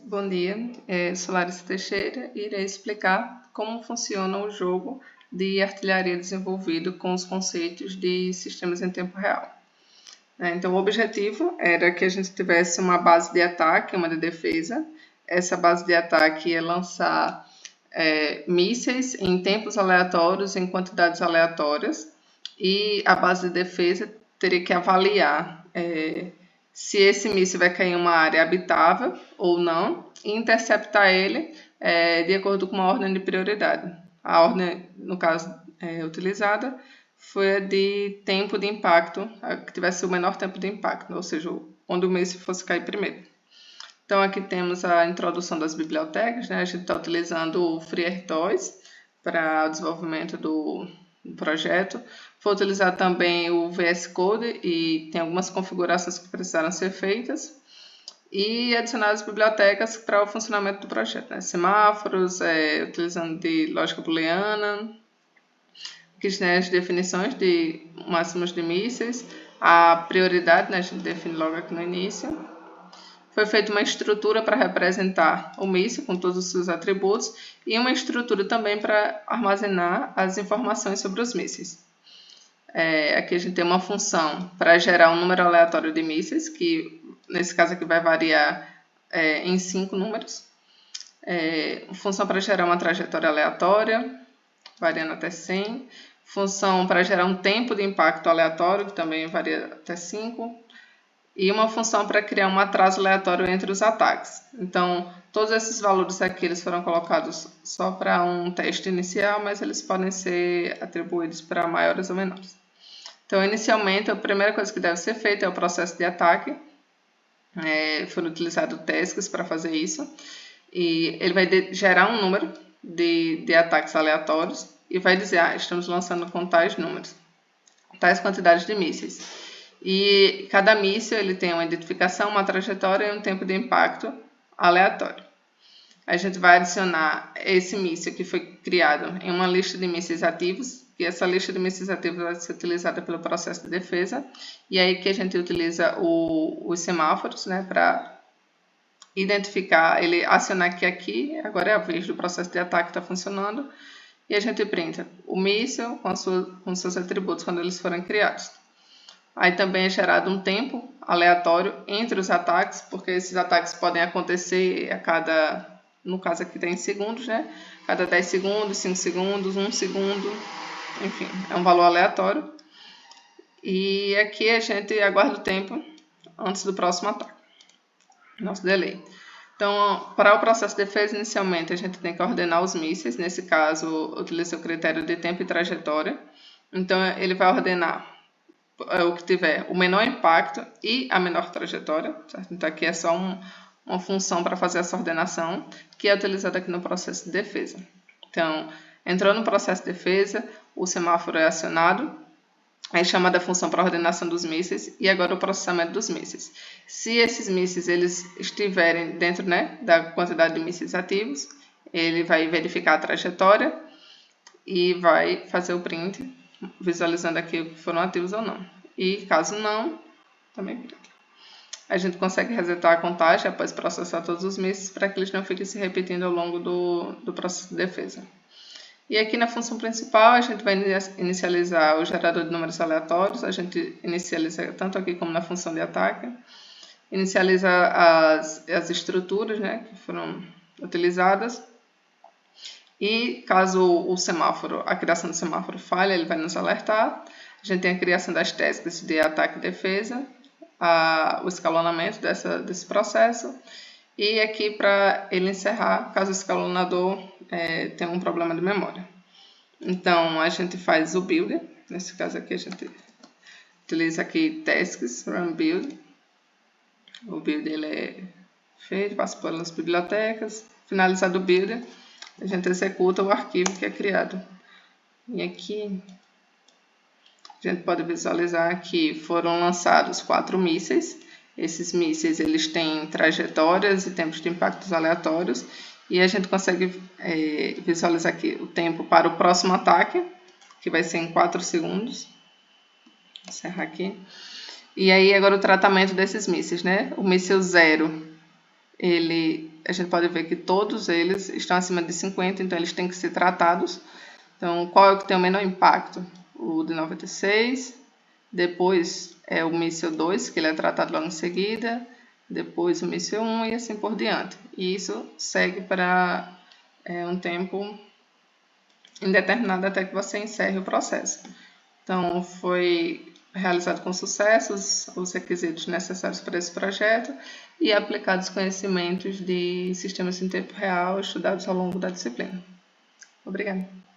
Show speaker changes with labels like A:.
A: Bom dia, sou Larissa Teixeira e irei explicar como funciona o jogo de artilharia desenvolvido com os conceitos de sistemas em tempo real. Então, o objetivo era que a gente tivesse uma base de ataque, uma de defesa. Essa base de ataque ia lançar mísseis em tempos aleatórios, em quantidades aleatórias, e a base de defesa teria que avaliar se esse míssil vai cair em uma área habitável ou não, e interceptar ele de acordo com uma ordem de prioridade. A ordem, no caso, utilizada foi a de tempo de impacto, a que tivesse o menor tempo de impacto, ou seja, onde o míssil fosse cair primeiro. Então, aqui temos a introdução das bibliotecas, né? A gente está utilizando o FreeRTOS para o desenvolvimento do projeto. Foi utilizado também o VS Code e tem algumas configurações que precisaram ser feitas. E adicionar as bibliotecas para o funcionamento do projeto, né? Semáforos, utilizando de lógica booleana, que tem as definições de máximos de mísseis, a prioridade, né? A gente define logo aqui no início. Foi feita uma estrutura para representar o míssil com todos os seus atributos e uma estrutura também para armazenar as informações sobre os mísseis. Aqui a gente tem uma função para gerar um número aleatório de mísseis, que nesse caso aqui vai variar em 5 números. Função para gerar uma trajetória aleatória, variando até 100. Função para gerar um tempo de impacto aleatório, que também varia até 5. E uma função para criar um atraso aleatório entre os ataques. Então, todos esses valores aqui eles foram colocados só para um teste inicial, mas eles podem ser atribuídos para maiores ou menores. Então, inicialmente, a primeira coisa que deve ser feita é o processo de ataque. Foram utilizados tasks para fazer isso. E ele vai gerar um número de ataques aleatórios e vai dizer, estamos lançando com tais números, tais quantidades de mísseis. E cada míssil ele tem uma identificação, uma trajetória e um tempo de impacto aleatório. A gente vai adicionar esse míssil que foi criado em uma lista de mísseis ativos, e essa lista de mísseis ativos vai ser utilizada pelo processo de defesa, e aí que a gente utiliza os semáforos, né, para identificar, ele acionar que aqui, agora é a vez do processo de ataque está funcionando, e a gente printa o míssil com seus atributos quando eles forem criados. Aí também é gerado um tempo aleatório entre os ataques, porque esses ataques podem acontecer a cada, no caso aqui tem segundos, né? Cada 10 segundos, 5 segundos, 1 segundo, enfim, é um valor aleatório. E aqui a gente aguarda o tempo antes do próximo ataque, nosso delay. Então, para o processo de defesa, inicialmente a gente tem que ordenar os mísseis, nesse caso utiliza o critério de tempo e trajetória. Então, ele vai ordenar o que tiver o menor impacto e a menor trajetória, certo? Então aqui é só uma função para fazer essa ordenação, que é utilizada aqui no processo de defesa. Então, entrou no processo de defesa, o semáforo é acionado, é chamada a função para ordenação dos mísseis e agora o processamento dos mísseis. Se esses mísseis eles estiverem dentro, né, da quantidade de mísseis ativos, ele vai verificar a trajetória e vai fazer o print, visualizando aqui que foram ativos ou não. E caso não, também print. A gente consegue resetar a contagem após processar todos os mísseis para que eles não fiquem se repetindo ao longo do processo de defesa. E aqui na função principal a gente vai inicializar o gerador de números aleatórios, a gente inicializa tanto aqui como na função de ataque, inicializa as estruturas, né, que foram utilizadas. E caso o semáforo, a criação do semáforo falhe, ele vai nos alertar. A gente tem a criação das tasks de ataque e defesa, o escalonamento desse processo. E aqui para ele encerrar, caso o escalonador tenha um problema de memória. Então a gente faz o build, nesse caso aqui a gente utiliza aqui tasks, run build. O build ele é feito, passa pelas bibliotecas, finalizado o build, a gente executa o arquivo que é criado. E aqui a gente pode visualizar que foram lançados 4 mísseis. Esses mísseis eles têm trajetórias e tempos de impactos aleatórios. E a gente consegue visualizar aqui o tempo para o próximo ataque, que vai ser em 4 segundos. Vou encerrar aqui. E aí agora o tratamento desses mísseis, né? O míssil 0, ele a gente pode ver que todos eles estão acima de 50, então eles têm que ser tratados. Então, qual é o que tem o menor impacto? O de 96, depois é o míssil 2, que ele é tratado logo em seguida, depois o míssil 1 e assim por diante. E isso segue para um tempo indeterminado até que você encerre o processo. Então, foi realizado com sucesso os requisitos necessários para esse projeto e aplicados os conhecimentos de sistemas em tempo real estudados ao longo da disciplina. Obrigada.